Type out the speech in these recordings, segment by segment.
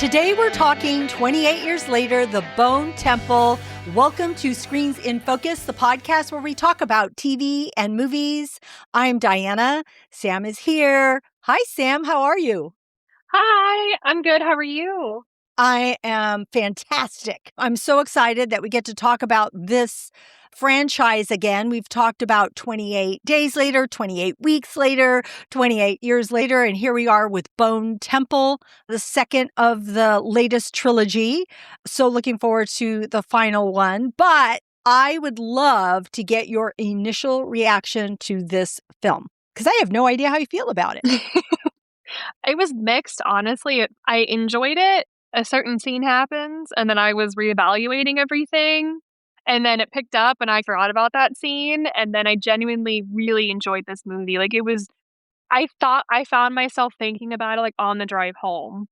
Today we're talking 28 years later, The Bone Temple. Welcome to Screens in Focus, the podcast where we talk about TV and movies. I'm Diana. Sam is here. Hi, Sam. How are you? Hi, I'm good. How are you? I am fantastic. I'm so excited that we get to talk about this franchise again. We've talked about 28 days later, 28 weeks later, 28 years later, and here we are with Bone Temple, the second of the latest trilogy. So looking forward to the final one. But I would love to get your initial reaction to this film because I have no idea how you feel about it. It was mixed, honestly. I enjoyed it. A certain scene happens, and then I was reevaluating everything. And then it picked up, and I forgot about that scene. And then I genuinely really enjoyed this movie. I thought I found myself thinking about it like on the drive home.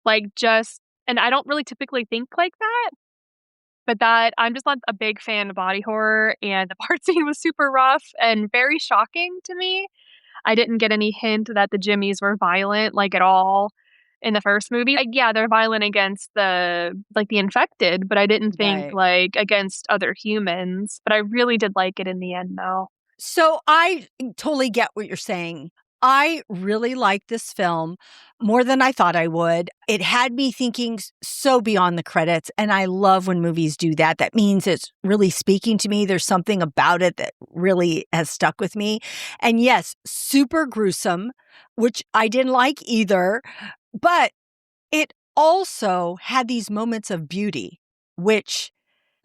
And I don't really typically think like that, but that I'm just not a big fan of body horror. And the part scene was super rough and very shocking to me. I didn't get any hint that the Jimmies were violent, like, at all in the first movie. Like, yeah, they're violent against the infected, but I didn't think, Right. against other humans. But I really did like it in the end, though. So I totally get what you're saying. I really like this film more than I thought I would. It had me thinking so beyond the credits, and I love when movies do that. That means it's really speaking to me. There's something about it that really has stuck with me. And yes, super gruesome, which I didn't like either, but it also had these moments of beauty, which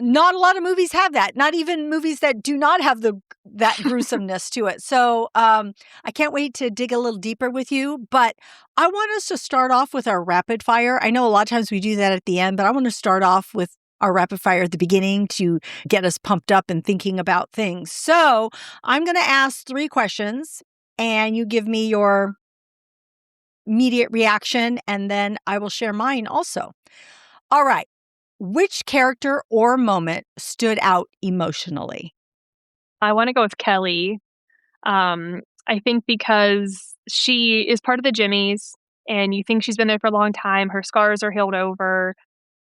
not a lot of movies have that. Not even movies that do not have that gruesomeness to it. So I can't wait to dig a little deeper with you. But I want us to start off with our rapid fire. I know a lot of times we do that at the end, but I want to start off with our rapid fire at the beginning to get us pumped up and thinking about things. So I'm going to ask 3 questions, and you give me your immediate reaction, and then I will share mine also. All right. Which character or moment stood out emotionally? I want to go with Kelly. I think because she is part of the Jimmies, and you think she's been there for a long time. Her scars are healed over,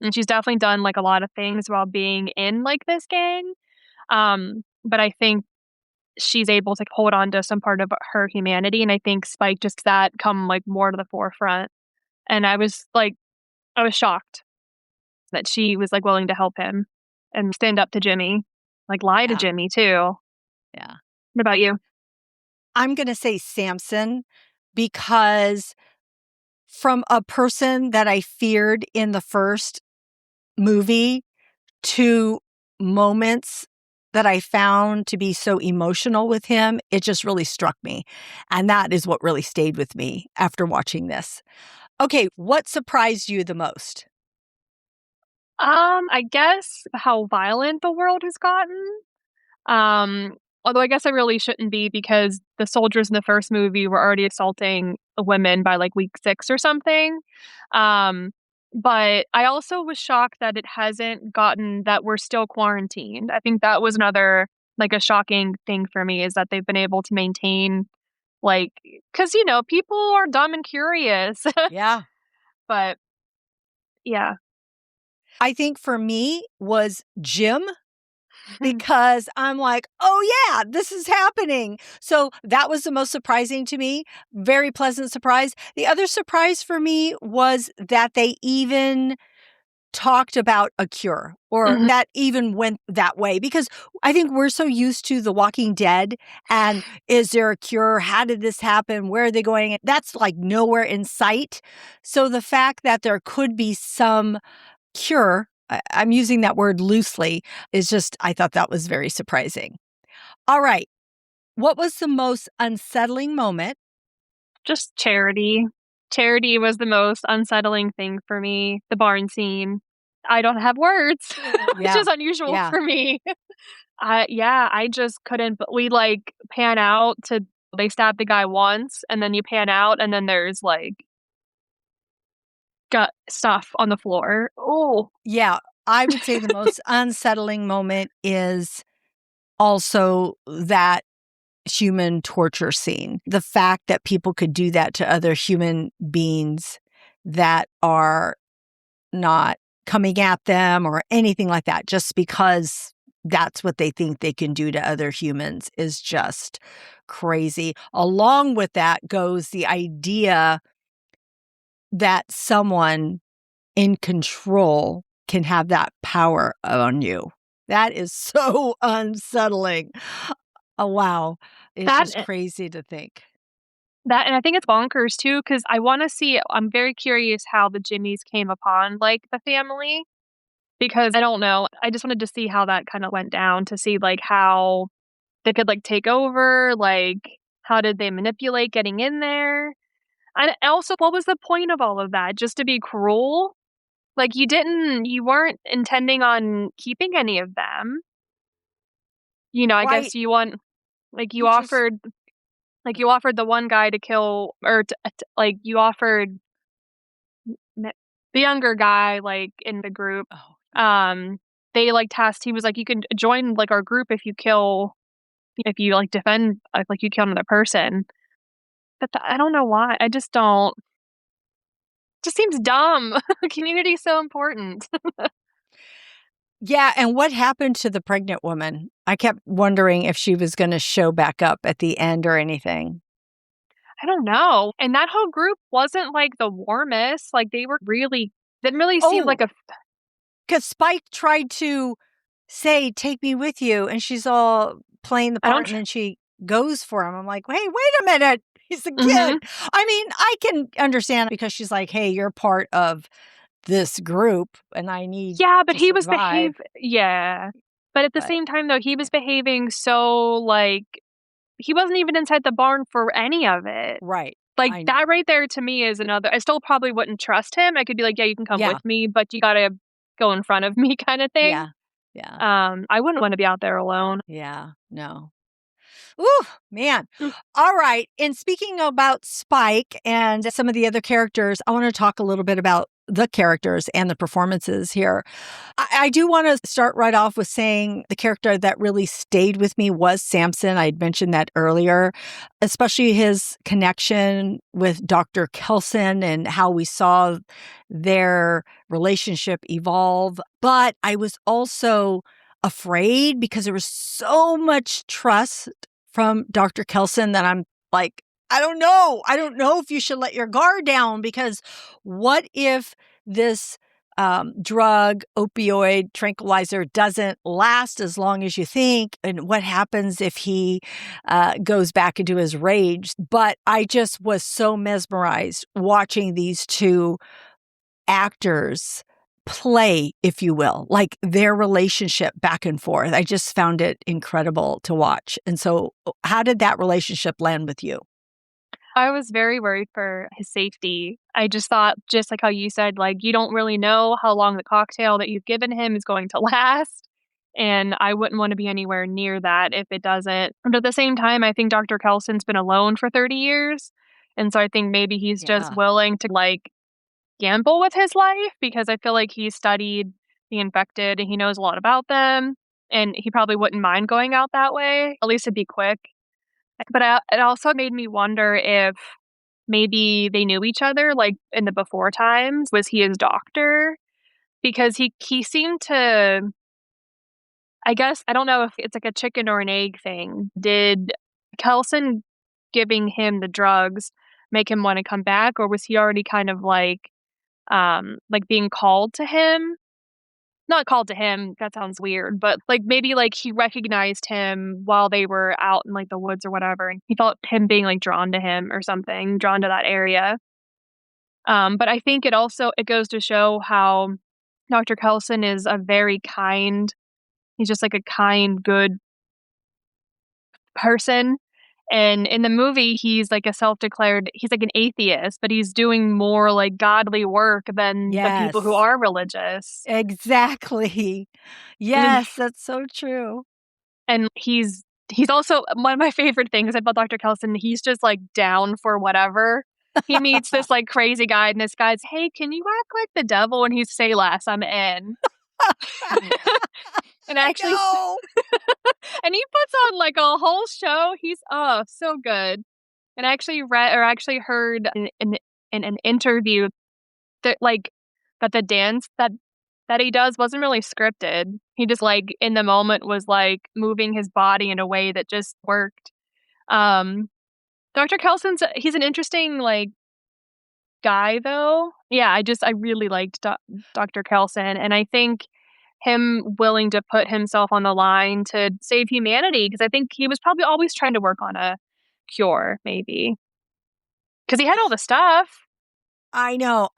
and she's definitely done, a lot of things while being in, this gang. But I think she's able to hold on to some part of her humanity, and I think Spike just that come, more to the forefront. And I was shocked that she was, willing to help him and stand up to Jimmy, lie to Yeah. Jimmy too. Yeah. What about you? I'm going to say Samson because from a person that I feared in the first movie to moments that I found to be so emotional with him, it just really struck me. And that is what really stayed with me after watching this. Okay, what surprised you the most? I guess how violent the world has gotten. Um, Although I guess I really shouldn't be because the soldiers in the first movie were already assaulting women by week 6 or something. Um, but I also was shocked that it hasn't gotten that we're still quarantined. I think that was another a shocking thing for me is that they've been able to maintain like because people are dumb and curious. Yeah. But yeah. I think for me was Jim because I'm like, oh yeah, this is happening. So that was the most surprising to me. Very pleasant surprise. The other surprise for me was that they even talked about a cure or Mhm. that even went that way because I think we're so used to The Walking Dead and is there a cure? How did this happen? Where are they going? That's nowhere in sight. So the fact that there could be some cure, I'm using that word loosely, is just, I thought that was very surprising. All right. What was the most unsettling moment? Just Charity. Charity was the most unsettling thing for me, the barn scene. I don't have words, which Yeah. is unusual Yeah. for me. Yeah, I just couldn't but we, pan out to they stab the guy once, and then you pan out, and then there's, gut stuff on the floor. Oh. Yeah. I would say the most unsettling moment is also that human torture scene. The fact that people could do that to other human beings that are not coming at them or anything like that, just because that's what they think they can do to other humans is just crazy. Along with that goes the idea that someone in control can have that power on you. That is so unsettling. Oh, wow. It's That just crazy to think. and I think it's bonkers too, because I'm very curious how the Jimmies came upon, like, the family, because I don't know, I just wanted to see how that kinda went down to see, like, how they could, like, take over, like, how did they manipulate getting in there? And also, what was the point of all of that? Just to be cruel? Like, you weren't intending on keeping any of them. I Right. guess you want like, You just, you offered the one guy to kill or like, you offered m the younger guy, like, in the group, oh, um, they, like, tasked he was like, "You can join, like, our group if you, like, defend like, you kill another person." But I don't know why. I just don't just seems dumb. Community's so important. yeah. And what happened to the pregnant woman? I kept wondering if she was going to show back up at the end or anything. I don't know. And that whole group wasn't, like, the warmest, like, they were really didn't really seem like Oh, a because Spike tried to say, "Take me with you," and she's all playing the I don't part, and then she goes for him. I'm like, "Hey, wait a minute. He's a Mhm. kid." I mean, I can understand because she's like, "Hey, you're part of this group, and I need Yeah, but to he was survive." yeah. But at the But same time, though, he was behaving so, like he wasn't even inside the barn for any of it. right. Like, I know. that right there to me is another I still probably wouldn't trust him. I could be like, "Yeah, you can come Yeah. with me, but you gotta go in front of me," kinda thing. Yeah. Yeah. I wouldn't wanna be out there alone. Yeah. No. Ooh, man. Mm. All right. And speaking about Spike and some of the other characters, I want to talk a little bit about the characters and the performances here. I do want to start right off with saying the character that really stayed with me was Samson. I had mentioned that earlier, especially his connection with Dr. Kelson and how we saw their relationship evolve. But I was also afraid because there was so much trust from Dr. Kelson that I'm like, I don't know. I don't know if you should let your guard down because what if this drug, opioid, tranquilizer doesn't last as long as you think? And what happens if he goes back into his rage? But I just was so mesmerized watching these two actors play, if you will, like their relationship back and forth. I just found it incredible to watch. And so, how did that relationship land with you? I was very worried for his safety. I just thought, just like how you said, like, you don't really know how long the cocktail that you've given him is going to last, and I wouldn't wanna be anywhere near that if it doesn't. But at the same time, I think Dr. Kelson's been alone for 30 years, and so I think maybe he's just Yeah. willing to, like, gamble with his life because I feel like he studied the infected and he knows a lot about them, and he probably wouldn't mind going out that way. At least it'd be quick. But, it also made me wonder if maybe they knew each other, like, in the before times. Was he his doctor? Because he seemed to I guess I don't know if it's like a chicken or an egg thing. Did Kelson giving him the drugs make him wanna come back, or was he already kind of like, being called to him? Not called to him, that sounds weird, but, like, maybe, like, he recognized him while they were out in, like, the woods or whatever, and he felt him being, like, drawn to him or something, drawn to that area. But I think it goes to show how Dr. Kelson is a very kind he's just, like, a kind, good person, and in the movie, he's like an atheist, but he's doing more, like, godly work than the people who Yes, are religious. exactly. And Yes, that's so true. And he's also one of my favorite things about Dr. Kelson, he's just, like, down for whatever. He meets this, like, crazy guy, and this guy's, "Hey, can you act like the devil?" And he's, "Say less, I'm in." And I actually know. and he puts on, like, a whole show. He's, oh, so good. And I actually read or actually heard in an interview that, like, that the dance that he does wasn't really scripted. He just like in the moment was like moving his body in a way that just worked. Um, Dr. Kelson's he's an interesting like guy though. Yeah, I really liked Dr. Kelson, and I think him willing to put himself on the line to save humanity because I think he was probably always trying to work on a cure, maybe because he had all the stuff. I know.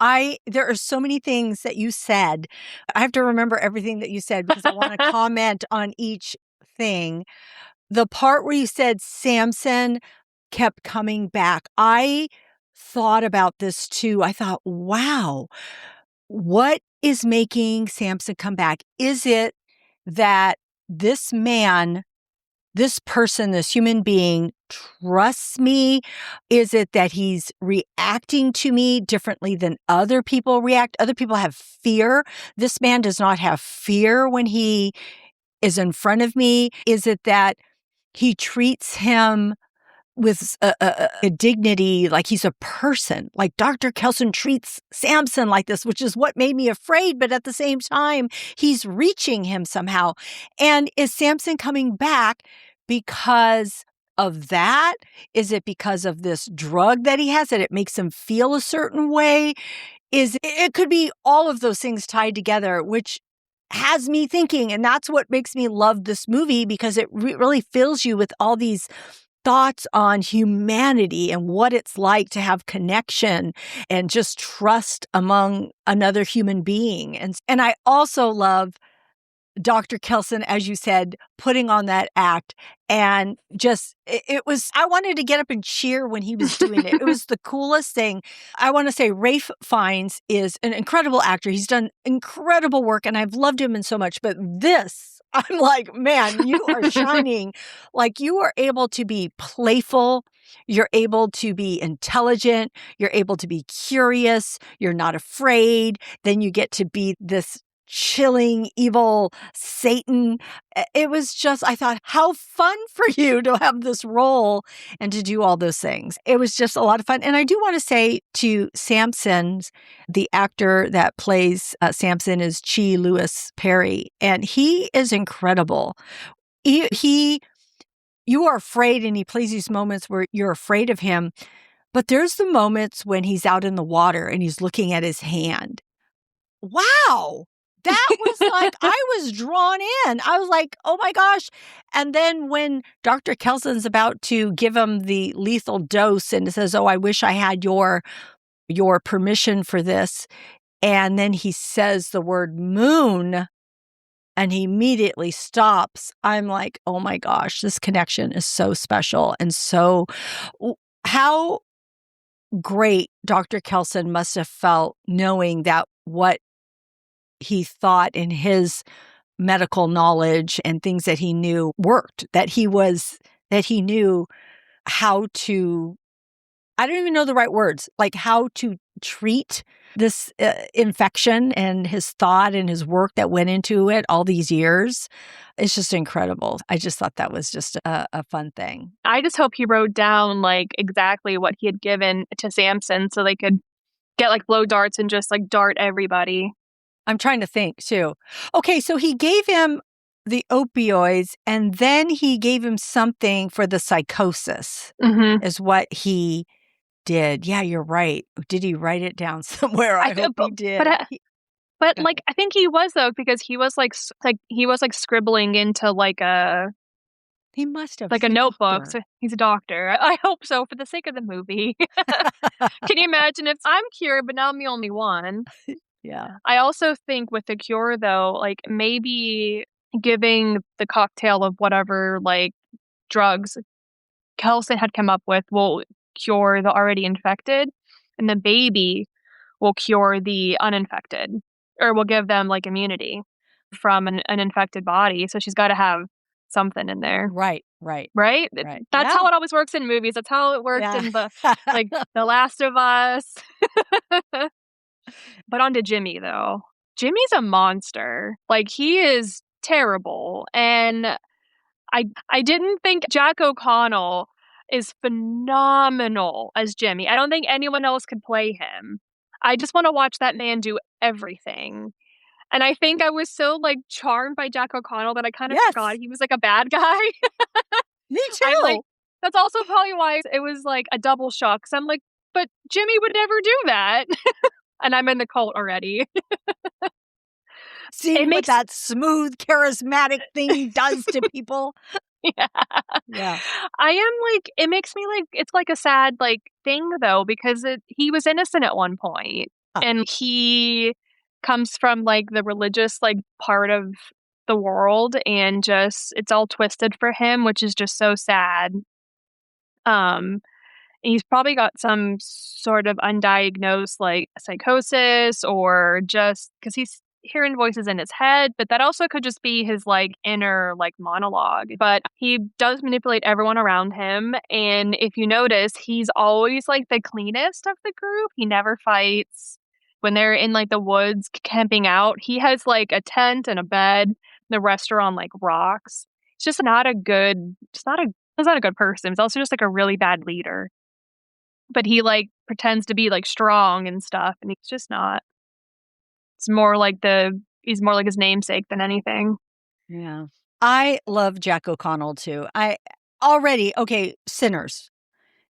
There are so many things that you said. I have to remember everything that you said because I want to comment on each thing. The part where you said Samson kept coming back, I thought about this too. I thought, wow, what is making Samson come back? Is it that this man, this person, this human being trusts me? Is it that he's reacting to me differently than other people react? Other people have fear. This man does not have fear when he is in front of me. Is it that he treats him with a dignity, like he's a person, like Dr. Kelson treats Samson like this, which is what made me afraid. But at the same time, he's reaching him somehow. And is Samson coming back because of that? Is it because of this drug that he has that it makes him feel a certain way? It could be all of those things tied together, which has me thinking. And that's what makes me love this movie because it really fills you with all these thoughts on humanity and what it's like to have connection and just trust among another human being. And I also love Dr. Kelson, as you said, putting on that act and just, it was, I wanted to get up and cheer when he was doing it. It was the coolest thing. I want to say Ralph Fiennes is an incredible actor. He's done incredible work and I've loved him in so much, but this, I'm like, man, you are shining. Like you are able to be playful. You're able to be intelligent. You're able to be curious. You're not afraid. Then you get to be this chilling, evil Satan. It was just, I thought, how fun for you to have this role and to do all those things. It was just a lot of fun. And I do want to say to Samson's, the actor that plays Samson is Chi Lewis Perry, and he is incredible. You are afraid, and he plays these moments where you're afraid of him. But there's the moments when he's out in the water and he's looking at his hand. Wow. That was like, I was drawn in. I was like, oh my gosh. And then when Dr. Kelson's about to give him the lethal dose and says, oh, I wish I had your permission for this. And then he says the word moon and he immediately stops. I'm like, oh my gosh, this connection is so special. And so how great Dr. Kelson must have felt knowing that what he thought in his medical knowledge and things that he knew worked, that he knew how to, I don't even know the right words, like how to treat this infection, and his thought and his work that went into it all these years. It's just incredible. I just thought that was just a fun thing. I just hope he wrote down like exactly what he had given to Samson so they could get like blow darts and just like dart everybody. I'm trying to think too. Okay, so he gave him the opioids and then he gave him something for the psychosis, is what he did. Yeah, you're right. Did he write it down somewhere? I hope he did. But like, I think he was though, because he was like he was like scribbling into like he must have like a notebook. So he's a doctor. I hope so for the sake of the movie. Can you imagine if I'm cured, but now I'm the only one? Yeah. I also think with the cure though, like maybe giving the cocktail of whatever like drugs Kelson had come up with will cure the already infected, and the baby will cure the uninfected, or will give them like immunity from an infected body. So she's got to have something in there. Right. That's how it always works in movies. That's how it worked in the like The Last of Us. But on to Jimmy though. Jimmy's a monster. Like he is terrible. And I didn't think Jack O'Connell is phenomenal as Jimmy. I don't think anyone else could play him. I just want to watch that man do everything. And I think I was so like charmed by Jack O'Connell that I kind of forgot Yes, he was like a bad guy. me I like too. that's also probably why it was like a double shock. Cause I'm like, but Jimmy would never do that. And I'm in the cult already. It Seeing what makes that smooth, charismatic thing does to people. yeah. Yeah. I am like it makes me like it's like a sad like thing though because he was innocent at one point Uh, and he comes from like the religious like part of the world and just it's all twisted for him which is just so sad. Um He's probably got some sort of undiagnosed, like, psychosis or just because he's hearing voices in his head, but that also could just be his, like, inner, like, monologue. But he does manipulate everyone around him, and if you notice, he's always, like, the cleanest of the group. He never fights. When they're in, like, the woods camping out, he has, like, a tent and a bed. The rest are on, like, rocks. It's just not a good just not a he's not a good person. He's also just, like, a really bad leader. But he, like, pretends to be, like, strong and stuff, and he's just not. It's more like he's more like his namesake than anything. yeah. I love Jack O'Connell too. Okay, Sinners.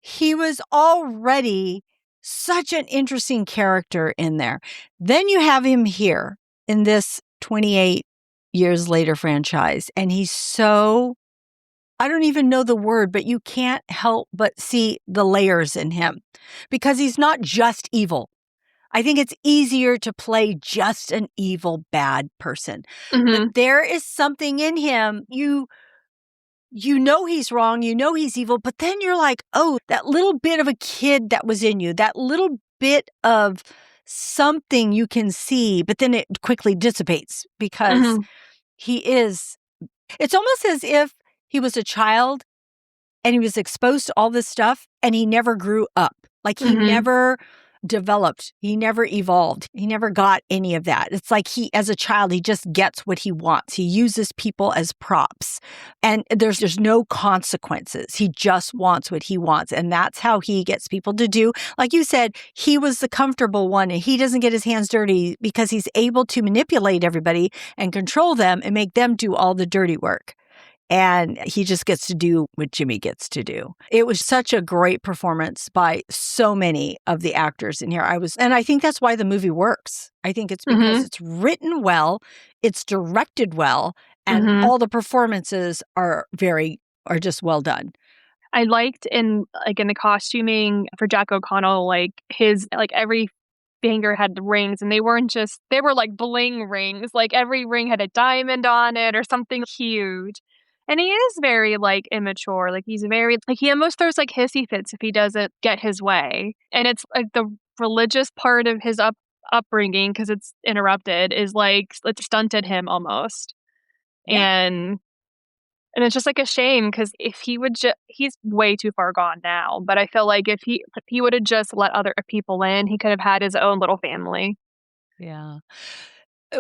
He was already such an interesting character in there. Then you have him here in this 28 years later franchise, and he's so, I don't even know the word, but you can't help but see the layers in him because he's not just evil. I think it's easier to play just an evil, bad person. But Mhm, there is something in him. You know he's wrong, you know he's evil, but then you're like, oh, that little bit of a kid that was in you, that little bit of something you can see, but then it quickly dissipates because mhm, he is, it's almost as if he was a child and he was exposed to all this stuff and he never grew up. Like he mhm, never developed, he never evolved, he never got any of that. It's like as a child, he just gets what he wants. He uses people as props and there's no consequences. He just wants what he wants. And that's how he gets people to do. Like you said, he was the comfortable one and he doesn't get his hands dirty because he's able to manipulate everybody and control them and make them do all the dirty work. And he just gets to do what Jimmy gets to do. It was such a great performance by so many of the actors in here. And I think that's why the movie works. I think it's because mhm, it's written well, it's directed well, and mhm. all the performances are just well done. I liked in the costuming for Jack O'Connell, like, his like, every finger had the rings, and they were, like, bling rings, like, every ring had a diamond on it or something huge. And he is very, like, immature, like, he's very like, he almost throws, like, hissy fits if he doesn't get his way. And it's, like, the religious part of his upbringing because it's interrupted, is, like, it stunted him almost. Yeah. And it's just, like, a shame because if he would he's way too far gone now, but I feel like if he would've just let other people in, he could have had his own little family. Yeah.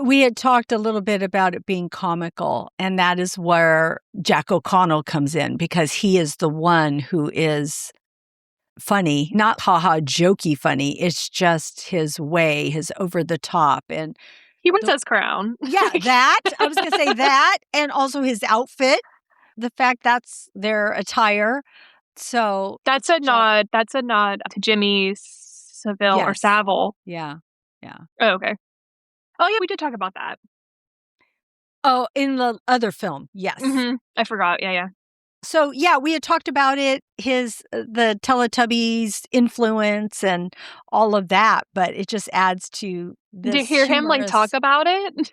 We had talked a little bit about it being comical, and that is where Jack O'Connell comes in because he is the one who is funny, not haha jokey funny. It's just his way, his over the top and He wears the his crown. yeah, that. I was going to say that and also his outfit, the fact that's their attire. So, Jack, That's a nod to Jimmy Savile or yes. Savile. Yeah. Yeah. Oh, okay. Oh, yeah, we did talk about that. Oh, in the other film. Yes. Mhm. I forgot. Yeah, yeah. So, yeah, we had talked about it, the Teletubbies influence and all of that, but it just adds to To this hear him, like, talk humorous. about it,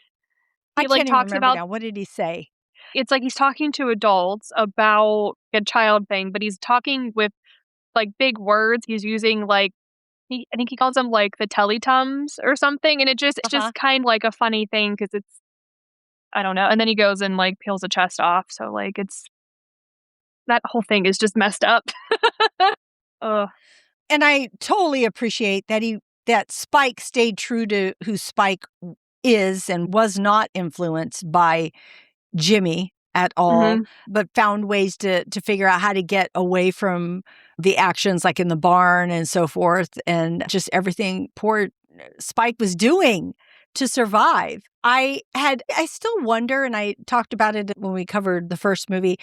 I he, like, can't even talks remember about now. What did he say? it's like he's talking to adults about a child thing, but he's talking with, like, big words. He's using, like I think he calls them, like, the Teletums or something, and it's Uh-huh. just kind of like a funny thing because it's I don't know, and then he goes and, like, peels the chest off, so, like, it's that whole thing is just messed up. Ugh. And I totally appreciate that Spike stayed true to who Spike is and was not influenced by Jimmy. at all, Mhm. but found ways to figure out how to get away from the actions like in the barn and so forth, and just everything poor Spike was doing to survive. I still wonder, and I talked about it when we covered the first movie,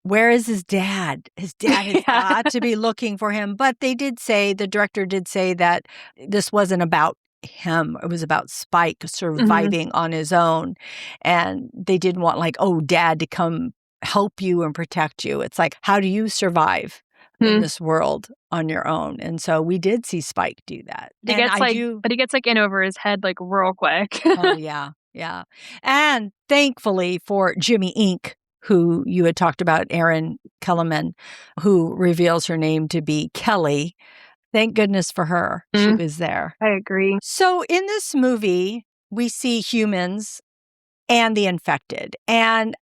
where is his dad? His dad has Yeah. got to be looking for him. But they did say, the director did say that this wasn't about him. It was about Spike Mhm. surviving on his own. And they didn't want, like, oh, dad to come help you and protect you. It's like, how do you survive in Hmm. this world on your own? And so we did see Spike do that. He And gets, I like do. but he gets, like, in over his head, like, real quick. Oh, yeah. Yeah. And thankfully for Jimmy Inc., who you had talked about, Erin Kellerman, who reveals her name to be Kelly. Thank goodness for her. She Mm, was there. I agree. So in this movie, we see humans and the infected. And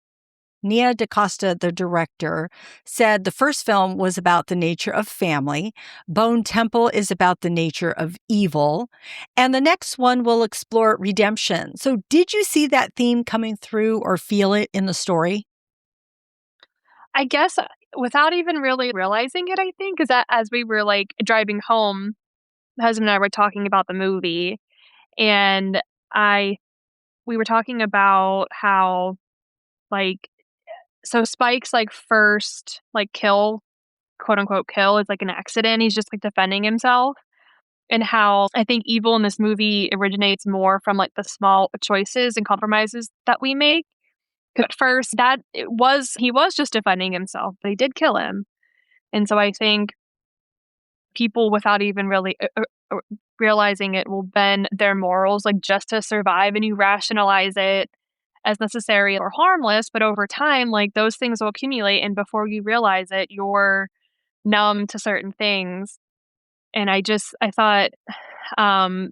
Nia DaCosta, the director, said the first film was about the nature of family. Bone Temple is about the nature of evil. And the next one will explore redemption. So, did you see that theme coming through or feel it in the story? I guess, without even really realizing it, I think, is that as we were, like, driving home, my husband and I were talking about the movie, and I we were talking about how, like so Spike's, like, first, like, kill, quote, unquote, "kill" is, like, an accident, he's just, like, defending himself, and how I think evil in this movie originates more from, like, the small choices and compromises that we make. 'Cause at first, that it was he was just defending himself, but he did kill him, and so I think people without even really, realizing it will bend their morals, like, just to survive, and you rationalize it as necessary or harmless, but over time, like, those things will accumulate, and before you realize it, you're numb to certain things, and I thought, um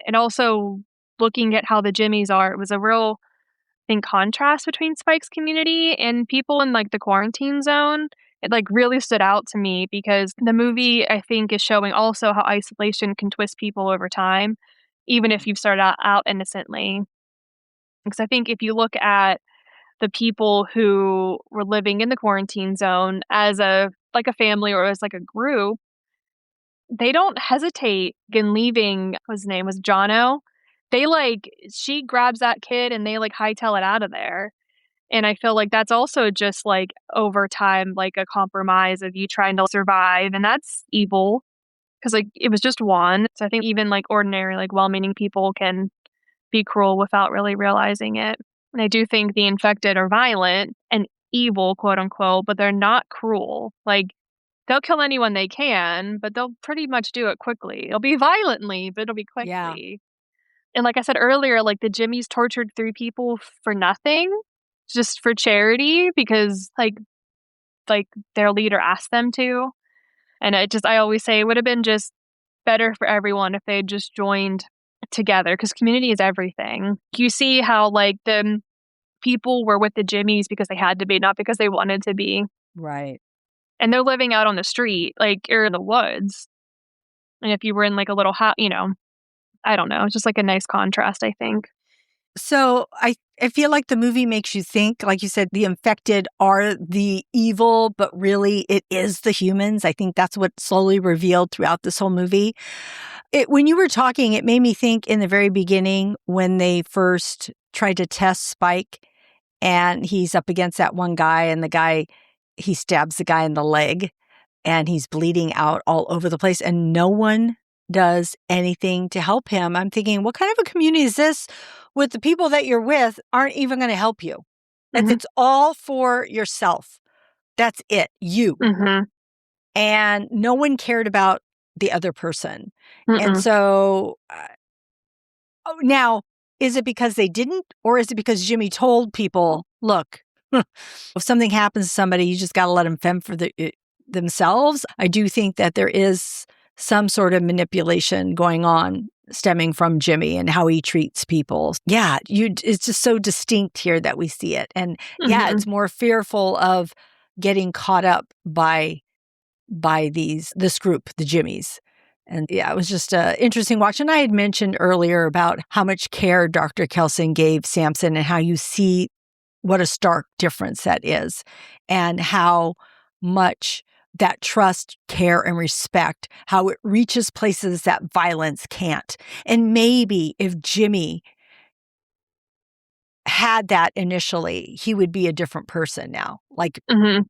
and also looking at how the Jimmies are, it was a real, I think, contrast between Spike's community and people in, like, the quarantine zone. It, like, really stood out to me because the movie, I think, is showing also how isolation can twist people over time, even if you've started out innocently. Because I think if you look at the people who were living in the quarantine zone as a like a family or as like a group, they don't hesitate in leaving. What his name was, Jono. They like she grabs that kid and they like hightail it out of there. And I feel like that's also just like over time, like a compromise of you trying to survive, and that's evil because like it was just one. So I think even like ordinary, like well-meaning people can be cruel without really realizing it. And I do think the infected are violent and evil, quote unquote, but they're not cruel. Like they'll kill anyone they can, but they'll pretty much do it quickly. It'll be violently, but it'll be Yeah. quickly. And like I said earlier, like the Jimmies tortured 3 people for nothing, just for charity because like their leader asked them to. And I always say it would have been just better for everyone if they had just joined together because community is everything. You see how like the people were with the Jimmies because they had to be, not because they wanted to be. Right. And they're living out on the street, like or in the woods. And if you were in like a little house, I don't know, it's just like a nice contrast, I think. So I feel like the movie makes you think, like you said, the infected are the evil, but really it is the humans. I think that's what slowly revealed throughout this whole movie. When you were talking, it made me think in the very beginning when they first tried to test Spike and he's up against that one guy and he stabs the guy in the leg and he's bleeding out all over the place and no one does anything to help him. I'm thinking, what kind of a community is this with the people that you're with aren't even going to help you? Mhm. It's all for yourself. That's it, you. Mhm. And no one cared about the other person. And Mm-mm. so oh, now, is it because they didn't, or is it because Jimmy told people, look, if something happens to somebody, you just got to let them fend for themselves? I do think that there is some sort of manipulation going on stemming from Jimmy and how he treats people. Yeah, it's just so distinct here that we see it. And yeah, Mhm. it's more fearful of getting caught up by this group, the Jimmies. And yeah, it was just an interesting watch. And I had mentioned earlier about how much care Dr. Kelson gave Samson and how you see what a stark difference that is, and how much that trust, care, and respect, how it reaches places that violence can't. And maybe if Jimmy had that initially, he would be a different person now. Like, Mhm.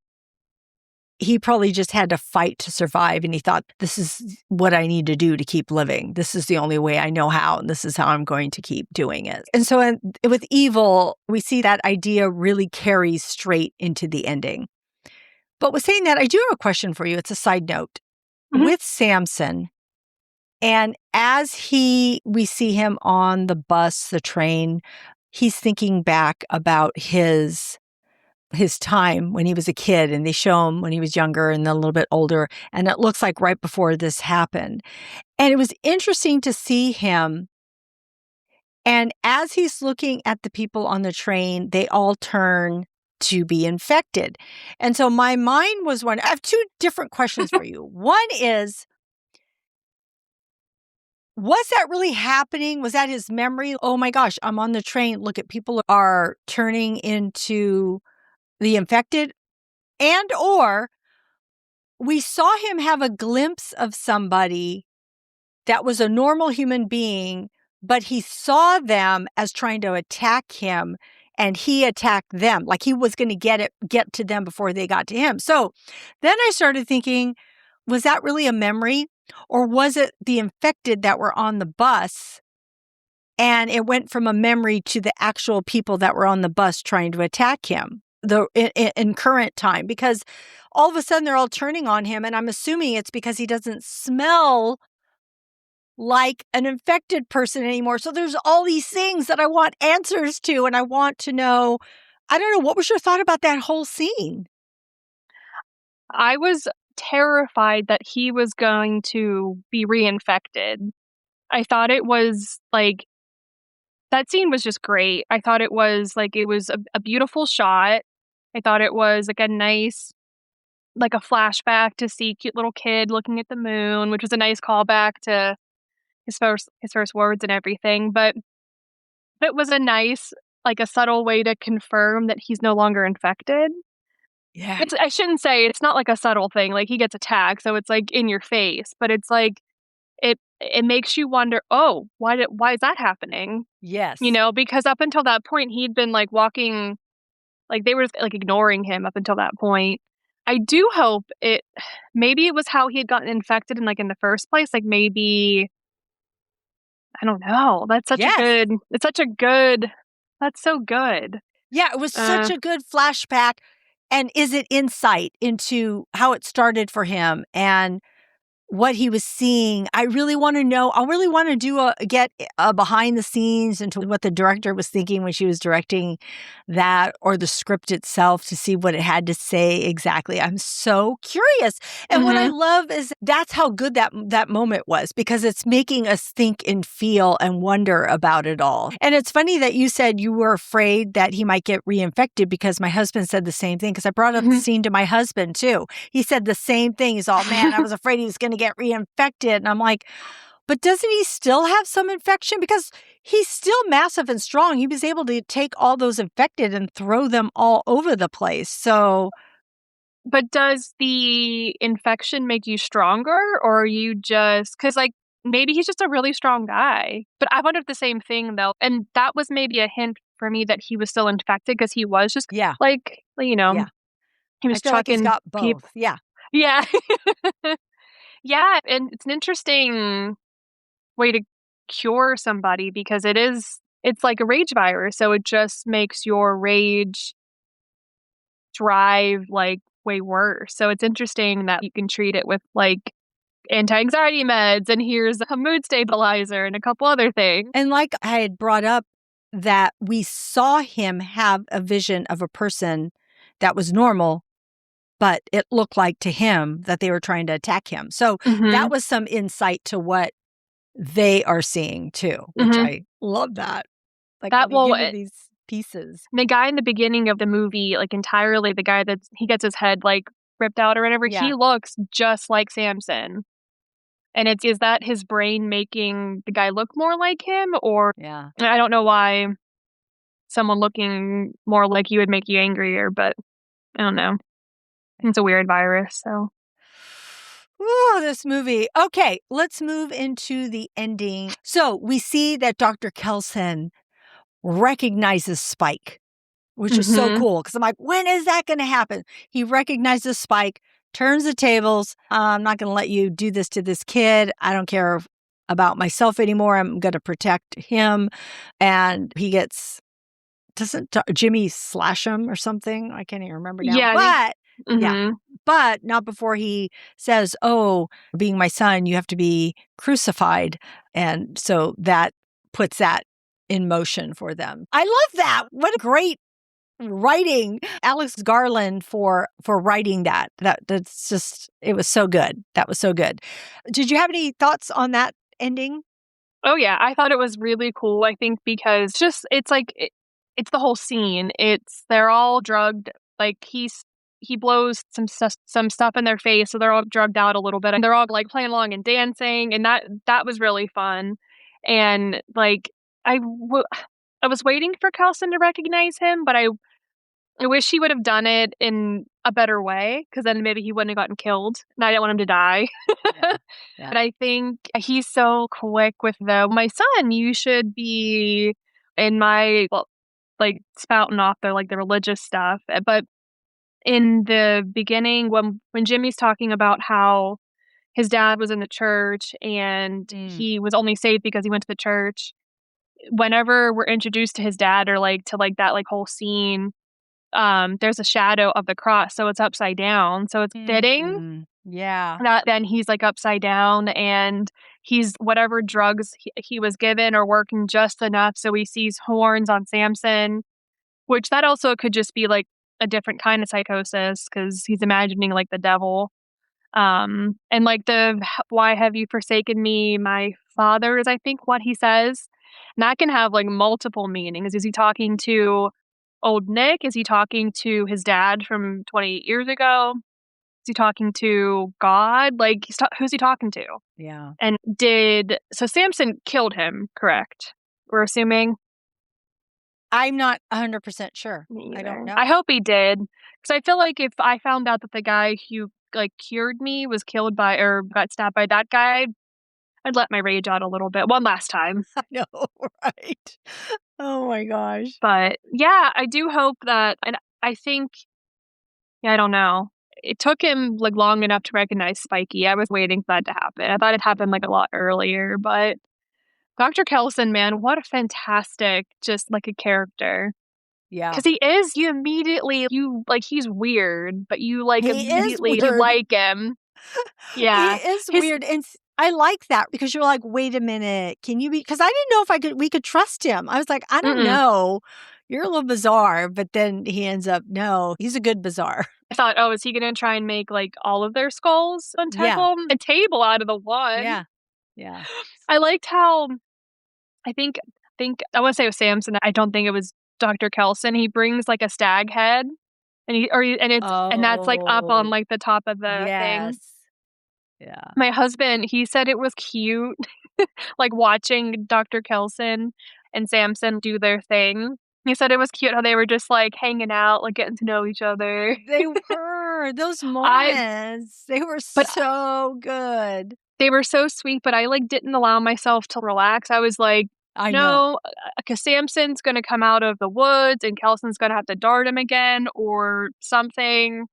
he probably just had to fight to survive. And he thought, this is what I need to do to keep living. This is the only way I know how. And this is how I'm going to keep doing it. And so with Evil, we see that idea really carries straight into the ending. But with saying that, I do have a question for you. It's a side note. Mhm. With Samson, and as we see him on the bus, the train, he's thinking back about his time when he was a kid, and they show him when he was younger and then a little bit older, and it looks like right before this happened. And it was interesting to see him, and as he's looking at the people on the train, they all turn to be infected. And so my mind was one. I have two different questions for you. One is, was that really happening? Was that his memory? Oh my gosh, I'm on the train. Look at people are turning into the infected. And or we saw him have a glimpse of somebody that was a normal human being, but he saw them as trying to attack him, and he attacked them. Like he was going to get to them before they got to him. So then I started thinking, was that really a memory? Or was it the infected that were on the bus? And it went from a memory to the actual people that were on the bus trying to attack him in current time, because all of a sudden they're all turning on him. And I'm assuming it's because he doesn't smell like an infected person anymore. So there's all these things that I want answers to, and I want to know. I don't know. What was your thought about that whole scene? I was terrified that he was going to be reinfected. I thought it was like that scene was just great. I thought it was like it was a beautiful shot. I thought it was like a nice like a flashback to see cute little kid looking at the moon, which was a nice callback to his first words and everything. But it was a nice like a subtle way to confirm that he's no longer infected. Yeah. I shouldn't say it's not like a subtle thing. Like he gets attacked, so it's like in your face, but it's like it makes you wonder, "Oh, why is that happening?" You Yes. know, because up until that point, he'd been, like, walking like, they were, like, ignoring him up until that point. I do hope maybe it was how he had gotten infected in, like, in the first place, like, maybe I don't know. Yes. That's so good. Yeah, it was such Uh, a good flashback. And is it insight into how it started for him and what he was seeing? I really want to know. I really want to get a behind the scenes into what the director was thinking when she was directing that, or the script itself, to see what it had to say exactly. I'm so curious. And what I mhm. love is that's how good that moment was, because it's making us think and feel and wonder about it all. And it's funny that you said you were afraid that he might get reinfected, because my husband said the same thing, because I brought up the Mhm. scene to my husband too. He said the same thing. He's all, man, I was afraid he was going to get reinfected. And I'm like, but doesn't he still have some infection? Because he's still massive and strong. He was able to take all those infected and throw them all over the place. So, But does the infection make you stronger, or are you just because like, maybe he's just a really strong guy, but I wondered the same thing, though, and that was maybe a hint for me that he was still infected because he was just, yeah, like, yeah. he I was feel like he's chucking got people. both. Yeah. Yeah. Yeah, and it's an interesting way to cure somebody because it's like a rage virus, so it just makes your rage drive, like, way worse. So it's interesting that you can treat it with, like, anti-anxiety meds, and here's a mood stabilizer and a couple other things. And like I had brought up, that we saw him have a vision of a person that was normal, but it looked like to him that they were trying to attack him. So that Mhm, was some insight to what they are seeing too, which mhm. I love that. Like when That they well, give you these pieces. the guy in the beginning of the movie, like, entirely the guy that he gets his head, like, ripped out or whatever, Yeah. he looks just like Samson, and it's is that his brain making the guy look more like him, or Yeah. I don't know why someone looking more like you would make you angrier, but I don't know. It's a weird virus, so. Oh, this movie. Okay, let's move into the ending. So we see that Dr. Kelson recognizes Spike, which is so cool because I'm like, when is that going to happen? He recognizes Spike, turns the tables. I'm not going to let you do this to this kid. I don't care about myself anymore. I'm going to protect him. And he gets, doesn't Jimmy slash him or something? I can't even remember now. Yeah, I think. But yeah, but not before he says, oh, being my son, you have to be crucified. And so that puts that in motion for them. I love that. What a great writing. Alex Garland for writing that. That's just, it was so good. That was so good. Did you have any thoughts on that ending? Oh yeah, I thought it was really cool. I think because just it's like it's the whole scene. They're all drugged. Like he blows some stuff in their face, so they're all drugged out a little bit, and they're all like playing along and dancing, and that was really fun. And like I was waiting for Kelson to recognize him, but I wish he would have done it in a better way, because then maybe he wouldn't have gotten killed. And I didn't want him to die. Yeah. Yeah. But I think he's so quick with my son, you should be in my, well, like spouting off their like the religious stuff. But in the beginning, when Jimmy's talking about how his dad was in the church and he was only saved because he went to the church, whenever we're introduced to his dad or like to like that like whole scene, there's a shadow of the cross, so it's upside down. So it's fitting Yeah. that then he's like upside down and he's whatever drugs he was given are working just enough. So he sees horns on Samson, which that also could just be like a different kind of psychosis because he's imagining like the devil. And like the why have you forsaken me, my father is I think what he says. And that can have like multiple meanings. Is he talking to old Nick? Is he talking to his dad from 28 years ago? Is he talking to God? Like, who's he talking to? Yeah. And so Samson killed him, correct? We're assuming? I'm not 100% sure. Me I don't either. know. I hope he did. Because I feel like if I found out that the guy who like cured me was killed by or got stabbed by that guy, I'd let my rage out a little bit one last time. I know, right? Oh my gosh. But yeah, I do hope that, and I think, yeah, I don't know. It took him like long enough to recognize Spikey. I was waiting for that to happen. I thought it happened like a lot earlier, but Dr. Kelson, man, what a fantastic, just like a character. Yeah. Because he is, you like, he's weird, but you like He is immediately, you weird. like him. Yeah. He is weird. And I like that because you're like, wait a minute, can you be, because I didn't know if we could trust him. I was like, I don't know. You're a little bizarre. But then he ends up, no, he's a good bizarre. I thought, oh, is he going to try and make like all of their skulls untenable? Yeah. A table out of the one. Yeah. Yeah. I liked how, I think I want to say it was Samson. I don't think it was Dr. Kelson. He brings like a stag head and that's like up on like the top of the thing. Yeah. My husband, he said it was cute, like watching Dr. Kelson and Samson do their thing. He said it was cute how they were just like hanging out, like getting to know each other. They were those moments. They were so good. They were so sweet, but I like didn't allow myself to relax. I was like, I know. no, because Samson's going to come out of the woods and Kelson's going to have to dart him again or something.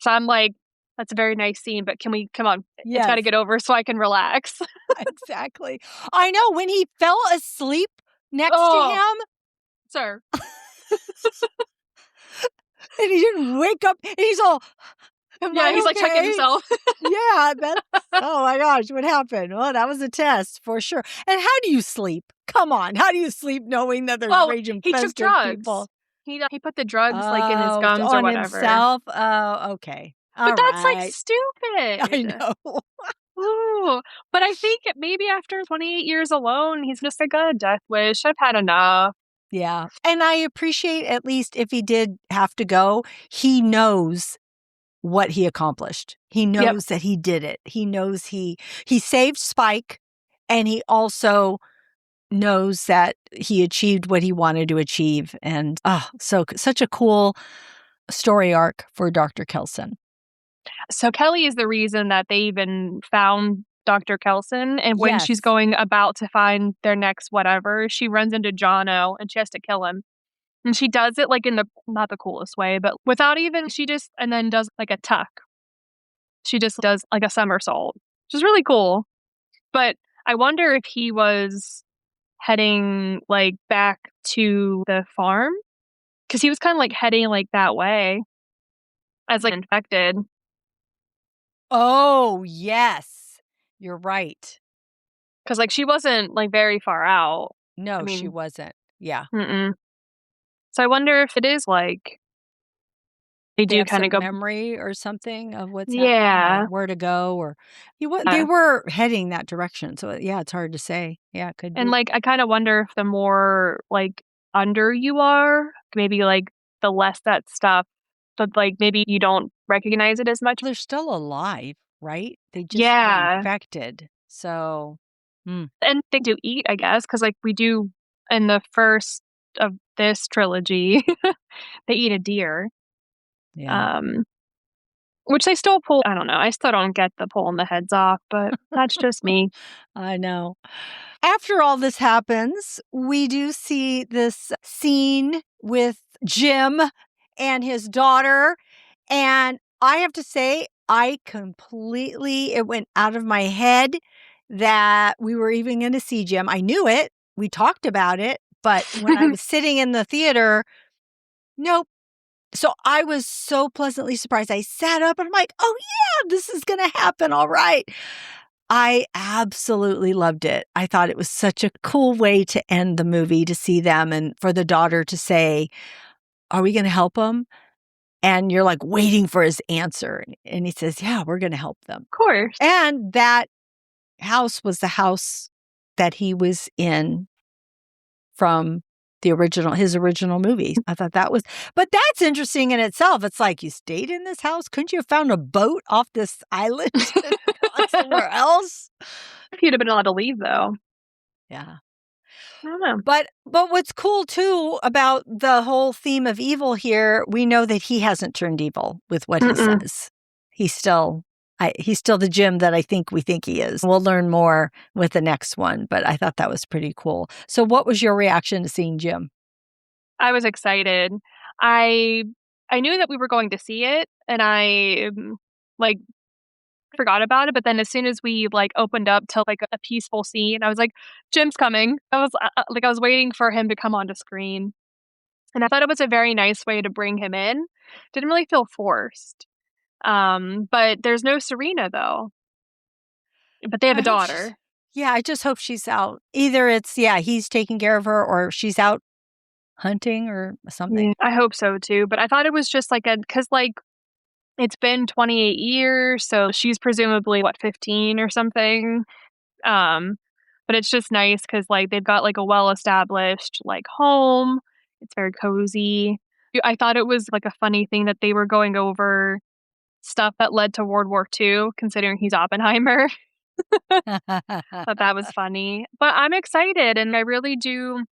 So I'm like, that's a very nice scene, but can we come on? Yes. It's got to get over so I can relax. Exactly. I know when he fell asleep next to him. Sir. And he didn't wake up. And he's all, he's like checking himself. Yeah, oh my gosh, what happened? Well, that was a test for sure. And how do you sleep? Come on, how do you sleep knowing that there's rage infested he took drugs. people? He put the drugs like in his gums or whatever. Himself? Oh, okay. But that's like stupid. I know. Ooh, but I think maybe after 28 years alone, he's just like a death wish. I've had enough. Yeah. And I appreciate at least if he did have to go, he knows what he accomplished. He knows that he did it. He knows he saved Spike and he also knows that he achieved what he wanted to achieve. And such a cool story arc for Dr. Kelson. So Kelly is the reason that they even found Dr. Kelson, and when she's Yes. going about to find their next whatever, she runs into Jono and she has to kill him. And she does it like in the not the coolest way, but without even she just and then does like a tuck. She just does like a somersault, which is really cool. But I wonder if he was heading like back to the farm because he was kind of like heading like that way as like infected. Oh, yes. You're right. Because like she wasn't like very far out. I No, she mean, wasn't. Yeah. mm-mm. So I wonder if it is like they They do have kind of some go, memory or something of what's happening or yeah. where to go or they were heading that direction. So yeah, it's hard to say. Yeah, it could And be. like I kind of wonder if the more like under you are, maybe like the less that stuff, but like maybe you don't recognize it as much. They're still alive, right? They just got Yeah. infected. So, mm, And they do eat, I guess, because like we do in the first of this trilogy, they eat a deer. yeah, Um, which they still pull. I don't know. I still don't get the pulling the heads off, but that's just me. I know. After all this happens, we do see this scene with Jim and his daughter. And I have to say, it went out of my head that we were even going to see Jim. I knew it. We talked about it. But when I was sitting in the theater, nope. So I was so pleasantly surprised. I sat up and I'm like, oh, yeah, this is going to happen. All right. I absolutely loved it. I thought it was such a cool way to end the movie to see them and for the daughter to say, are we going to help them? And you're like waiting for his answer. And he says, yeah, we're going to help them. Of course. And that house was the house that he was in from his original movie. I thought but that's interesting in itself. It's like you stayed in this house. Couldn't you have found a boat off this island and gone somewhere else? If you'd have been allowed to leave, though. Yeah. I don't know. But what's cool too about the whole theme of evil here, we know that he hasn't turned evil with what he Mm-mm. says. He's still the Jim that I think we think he is. We'll learn more with the next one, but I thought that was pretty cool. So what was your reaction to seeing Jim? I was excited. I I knew that we were going to see it, and I like forgot about it. But then as soon as we like opened up to like a peaceful scene, I was like, "Jim's coming." I was waiting for him to come onto screen, and I thought it was a very nice way to bring him in. Didn't really feel forced. But there's no Serena though. But they have I a hope she's daughter. Yeah, I just hope she's out. Either he's taking care of her or she's out hunting or something. Yeah, I hope so too. But I thought it was just like a because like it's been 28 years, so she's presumably what 15 or something. Um, but it's just nice because like they've got like a well established like home. It's very cozy. I thought it was like a funny thing that they were going over stuff that led to World War II, considering he's Oppenheimer. Thought that was funny. But I'm excited, and I do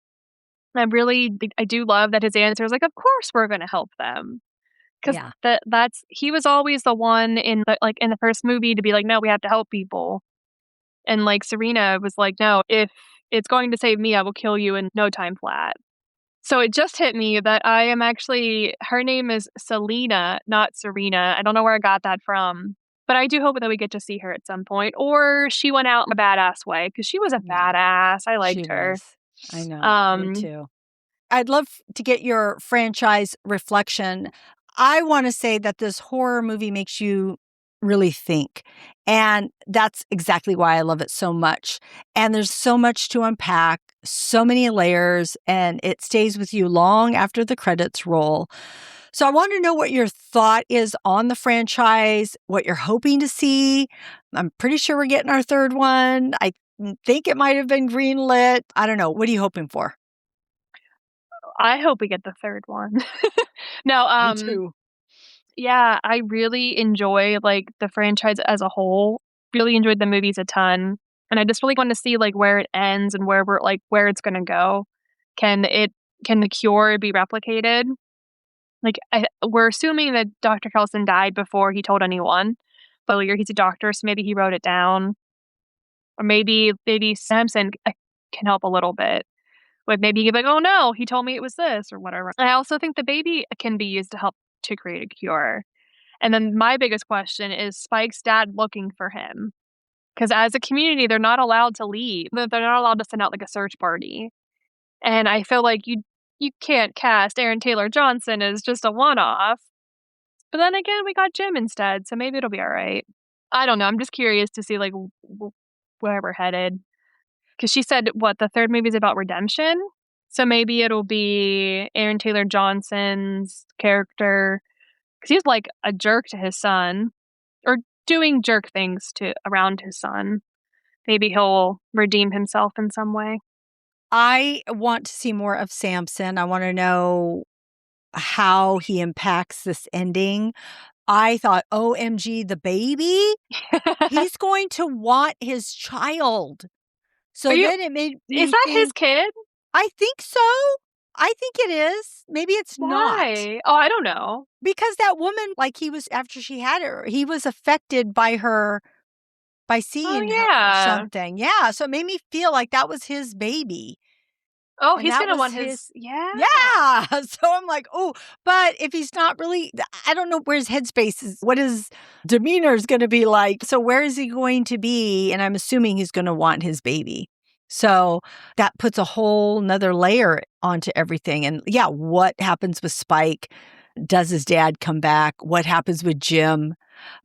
love that his answer is like, "Of course we're gonna help them." 'Cause Yeah. that's he was always the one in in the first movie to be like, "No, we have to help people." And, like, Serena was like, "No, if it's going to save me, I will kill you in no time flat." So it just hit me that I am actually her name is Selena, not Serena. I don't know where I got that from, but I do hope that we get to see her at some point, or she went out in a badass way because she was a Yeah. badass. I She liked her. was. I know. Me Um, too. I'd love to get your franchise reflection. I want to say that this horror movie makes you really think. And that's exactly why I love it so much. And there's so much to unpack, so many layers, and it stays with you long after the credits roll. So I want to know what your thought is on the franchise, what you're hoping to see. I'm pretty sure we're getting our third one. I think it might have been greenlit. I don't know. What are you hoping for? I hope we get the third one. No, Me too. yeah, I really enjoy, like, the franchise as a whole. Really enjoyed the movies a ton. And I just really want to see like where it ends and where it's going to go. Can the cure be replicated? Like we're assuming that Dr. Kelson died before he told anyone. But he's a doctor, so maybe he wrote it down. Or maybe Samson can help a little bit. Like maybe he'd be like, oh no, he told me it was this or whatever. I also think the baby can be used to help to create a cure. And then my biggest question is Spike's dad looking for him? Because as a community, they're not allowed to leave. They're not allowed to send out like a search party. And I feel like you can't cast Aaron Taylor Johnson as just a one-off. But then again, we got Jim instead, so maybe it'll be all right. I don't know. I'm just curious to see like where we're headed. Because she said, the third movie is about redemption? So maybe it'll be Aaron Taylor Johnson's character. Because he's like a jerk to his son. Or doing jerk things around his son. Maybe he'll redeem himself in some way. I want to see more of Samson. I want to know how he impacts this ending. I thought, OMG, the baby? He's going to want his child. So then it made me Is that think, his kid? I think so. I think it is. Maybe it's not. Why? Oh, I don't know. Because that woman, like after she had her, he was affected by her, by seeing her or something. Yeah. So it made me feel like that was his baby. Oh, he's going to want his. Yeah. Yeah. So I'm like, oh, but if he's not really, I don't know where his headspace is, what his demeanor is going to be like. So where is he going to be? And I'm assuming he's going to want his baby. So that puts a whole nother layer onto everything. And yeah, what happens with Spike? Does his dad come back? What happens with Jim?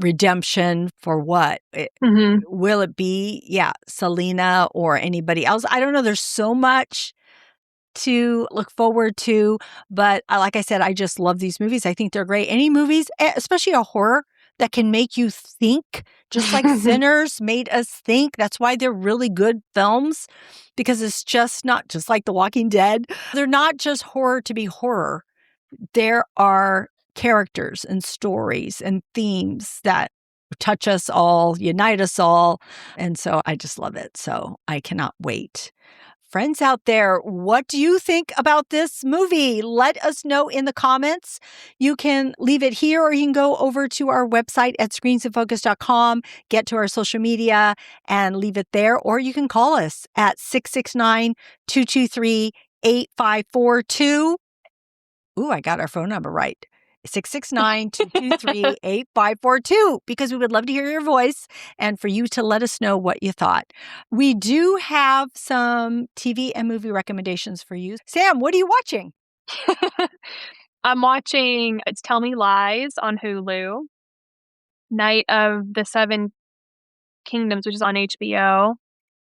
Redemption for what? Will it be, Selena or anybody else? I don't know. There's so much to look forward to. But like I said, I just love these movies. I think they're great. Any movies, especially a horror, that can make you think, just like Sinners made us think. That's why they're really good films, because it's just not just like The Walking Dead. They're not just horror to be horror. There are characters and stories and themes that touch us all, unite us all. And so I just love it. So I cannot wait. Friends out there, what do you think about this movie? Let us know in the comments. You can leave it here, or you can go over to our website at screensinfocus.com, get to our social media and leave it there, or you can call us at 669-223-8542. Ooh, I got our phone number right. 669-223-8542, because we would love to hear your voice and for you to let us know what you thought. We do have some TV and movie recommendations for you. Sam, what are you watching? I'm watching Tell Me Lies on Hulu, Night of the Seven Kingdoms, which is on HBO,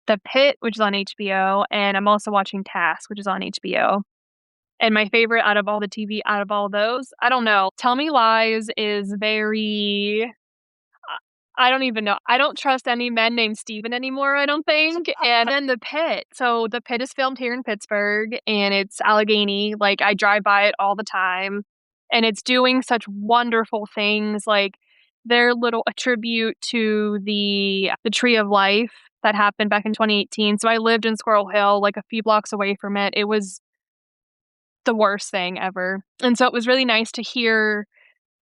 The Pit, which is on HBO, and I'm also watching Task, which is on HBO. And my favorite out of all the TV, out of all those, I don't know. Tell Me Lies is very, I don't even know. I don't trust any men named Steven anymore, I don't think. And then The Pit. So The Pit is filmed here in Pittsburgh, and it's Allegheny. Like, I drive by it all the time. And it's doing such wonderful things. Like, their little a tribute to the Tree of Life that happened back in 2018. So I lived in Squirrel Hill, like a few blocks away from it. It was the worst thing ever. And so it was really nice to hear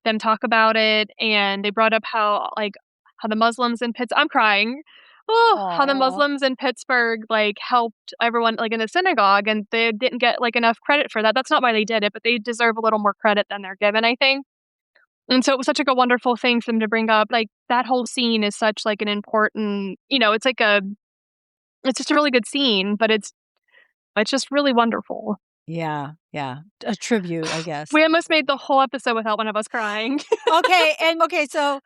them talk about it. And they brought up how the Muslims in Pittsburgh, I'm crying. Oh, how the Muslims in Pittsburgh helped everyone in the synagogue, and they didn't get enough credit for that. That's not why they did it, but they deserve a little more credit than they're given, I think. And so it was such a wonderful thing for them to bring up. That whole scene is such an important, it's it's just a really good scene, but it's just really wonderful. Yeah. A tribute, I guess. We almost made the whole episode without one of us crying. Okay, so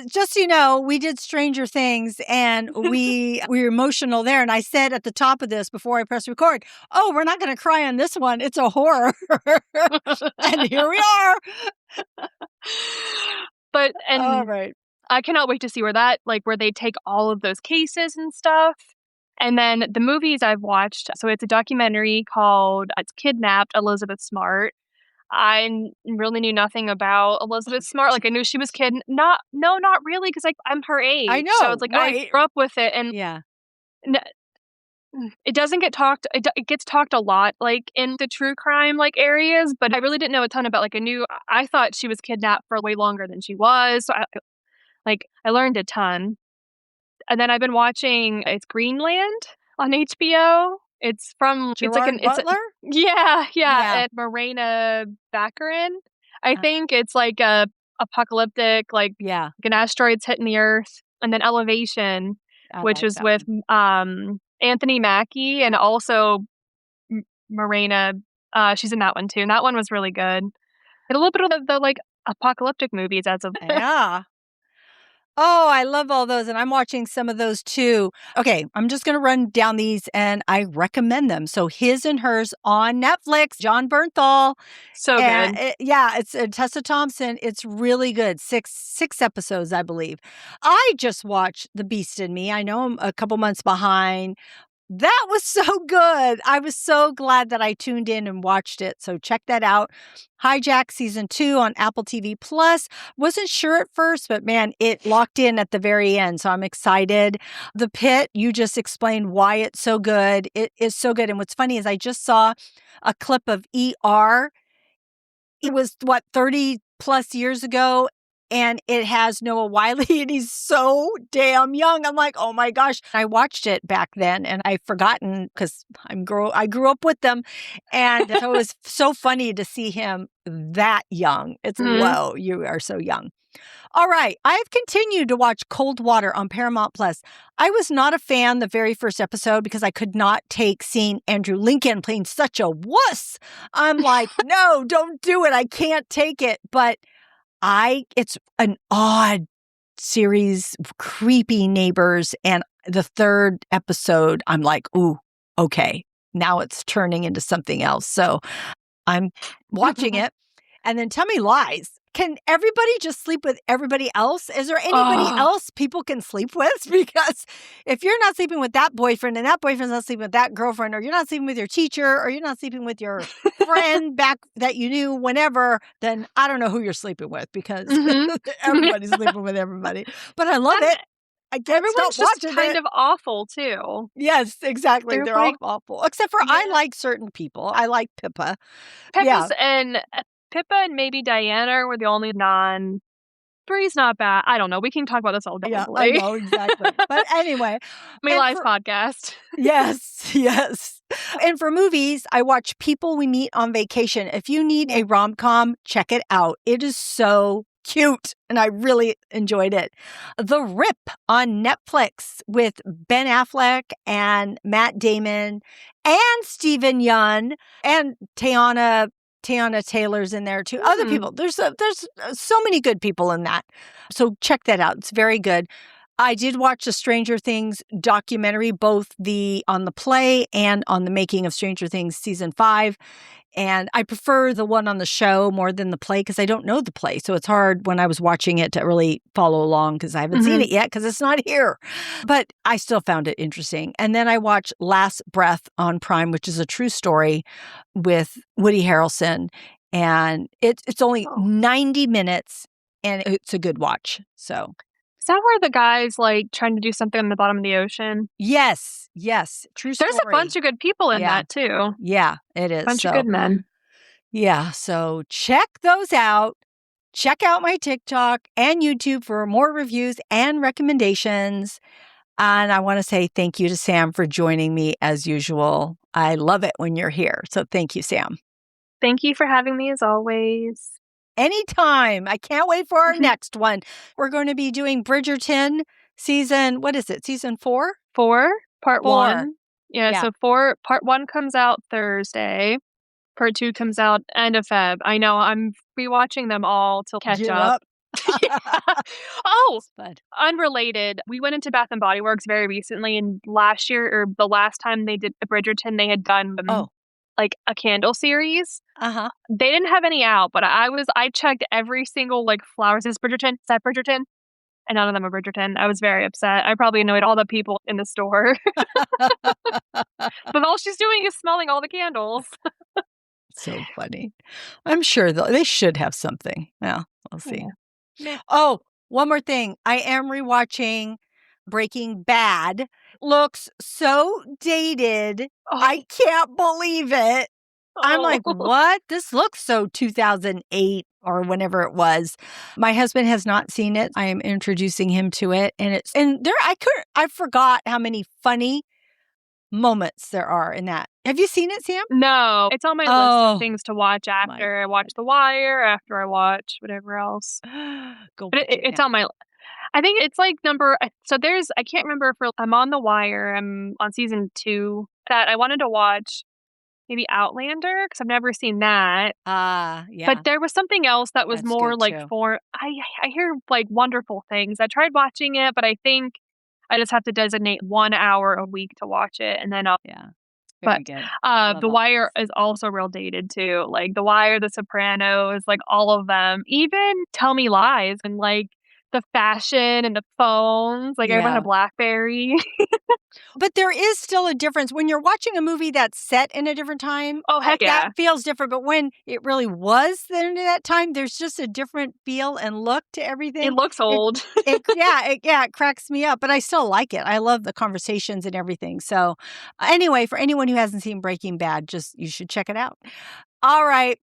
just so you know, we did Stranger Things, and we were emotional there. And I said at the top of this, before I press record, oh, we're not going to cry on this one. It's a horror. And here we are. All right. I cannot wait to see where they take all of those cases and stuff. And then the movies I've watched, so it's a documentary called It's Kidnapped, Elizabeth Smart. really knew nothing about Elizabeth Smart. Like, I knew she was kid. Not really, because like I'm her I age. So know, it's like I right? grew up with it, and Yeah. n- it doesn't get talked. It gets talked a lot, like in the true crime like areas. But I really didn't know a ton about. Like, I thought she was kidnapped for way longer than she was. So I learned a ton. And then I've been watching it's Greenland on HBO. It's like Gerard Butler? yeah, Yeah. and Morena Baccarin. I Uh, think it's like a apocalyptic, like yeah, an asteroid's hitting the Earth, and then Elevation, I which like is that with one. Anthony Mackie and also Morena. She's in that one too, and that one was really good. Had a little bit of the like apocalyptic movies as of Yeah. Oh, I love all those, and I'm watching some of those too. Okay, I'm just gonna run down these, and I recommend them. So, His and Hers on Netflix, John Bernthal, so and good. yeah, it's Tessa Thompson. It's really good. Six episodes, I believe. I just watched The Beast in Me. I know I'm a couple months behind. That was so good. I was so glad that I tuned in and watched it. So check that out. Hijack season 2 on Apple TV Plus. Wasn't sure at first, but man, it locked in at the very end. So I'm excited. The Pit, you just explained why it's so good. It is so good. And what's funny is I just saw a clip of ER. It was what, 30 plus years ago, and it has Noah Wiley, and he's so damn young. I'm like, oh my gosh. I watched it back then, and I've forgotten because I grew up with them, and so it was so funny to see him that young. It's Mhm. whoa, you are so young. All right. I have continued to watch Cold Water on Paramount Plus. I was not a fan the very first episode because I could not take seeing Andrew Lincoln playing such a wuss. I'm like, no, don't do it. I can't take it. But it's an odd series, creepy neighbors. And the third episode, I'm like, ooh, okay. Now it's turning into something else. So I'm watching it. And then tell me lies. Can everybody just sleep with everybody else? Is there anybody Oh. else people can sleep with? Because if you're not sleeping with that boyfriend and that boyfriend's not sleeping with that girlfriend, or you're not sleeping with your teacher, or you're not sleeping with your friend back that you knew whenever, then I don't know who you're sleeping with because Mhm. everybody's sleeping with everybody. But I love And it. I can't stop everyone's just watching kind it. of awful too. Yes, exactly. They're They're all like, awful. Except for I yeah, like certain people. I like Pippa. Yeah. Pippa and maybe Diana were the only non. Three's not bad. I don't know. We can talk about this all Yeah, I probably. know, exactly. But anyway, My and Lies for podcast. yes, yes. And for movies, I watch People We Meet on Vacation. If you need a rom-com, check it out. It is so cute, and I really enjoyed it. The Rip on Netflix with Ben Affleck and Matt Damon and Stephen Yun and Tiana Taylor's in there too. Other Hmm. people. There's so many good people in that. So check that out. It's very good. I did watch the Stranger Things documentary, both on the play and on the making of Stranger Things season 5. And I prefer the one on the show more than the play because I don't know the play. So it's hard when I was watching it to really follow along because I haven't seen Hmm. it yet because it's not here. But I still found it interesting. And then I watched Last Breath on Prime, which is a true story with Woody Harrelson. And it's only Oh. 90 minutes and it's a good watch. So Is that where the guy's like trying to do something on the bottom of the ocean? yes, yes, true There's a bunch story. of good people in Yeah, that too. yeah, it is. Bunch of good So, men. yeah, so check those out. Check out my TikTok and YouTube for more reviews and recommendations. And I want to say thank you to Sam for joining me as usual. I love it when you're here. So thank you, Sam. Thank you for having me as always. Anytime. I can't wait for our next one. We're going to be doing Bridgerton season, what is it? Season 4? 4, part 4. 1. Yeah, Yeah. so part 1 comes out Thursday. Part 2 comes out end of Feb. I know, I'm rewatching them all to catch Gear up. up. Yeah. Oh, It's fun. unrelated. We went into Bath& and Body Works very recently, and last year, or the last time they did the Bridgerton, they had done, Oh, like, a candle series. uh-huh. They didn't have any out, but I checked every single, like, flowers. Is Bridgerton? Is that Bridgerton? And none of them are Bridgerton. I was very upset. I probably annoyed all the people in the store. But all she's doing is smelling all the candles. so funny. I'm sure they should have something. Yeah, we'll see. Yeah. Oh, one more thing. I am rewatching Breaking Bad. Looks so dated. I can't believe it. I'm like, what? This looks so 2008 or whenever it was. My husband has not seen it. I am introducing him to it. And I forgot how many funny moments there are in that. Have you seen it, Sam? No, it's on my list of things to watch after I watch The Wire, after I watch whatever else. Go but watch it's on my. I think it's like I can't remember if I'm on The Wire. I'm on season 2 that I wanted to watch. Maybe Outlander, because I've never seen that. Yeah. But there was something else that was That's more good, like too. I hear like wonderful things. I tried watching it, but I think I just have to designate 1 hour a week to watch it, and then I'll. Yeah. But Very good. The Wire is also real dated too. Like The Wire, The Sopranos, like all of them. Even Tell Me Lies and like the fashion and the phones. Like everyone had a BlackBerry. But there is still a difference when you're watching a movie that's set in a different time. Oh, heck yeah. That feels different. But when it really was in that time, there's just a different feel and look to everything. It looks old. It cracks me up, but I still like it. I love the conversations and everything. So anyway, for anyone who hasn't seen Breaking Bad, you should check it out. All right.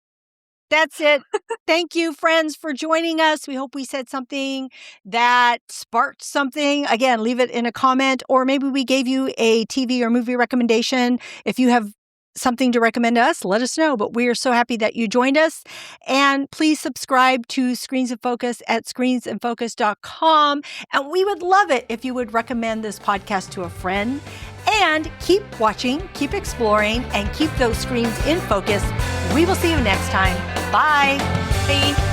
That's it. Thank you, friends, for joining us. We hope we said something that sparked something. Again, leave it in a comment, or maybe we gave you a TV or movie recommendation. If you have something to recommend to us, let us know. But we are so happy that you joined us. And please subscribe to Screens in Focus at screensinfocus.com. And we would love it if you would recommend this podcast to a friend. And keep watching, keep exploring, and keep those screens in focus. We will see you next time. Bye. Bye.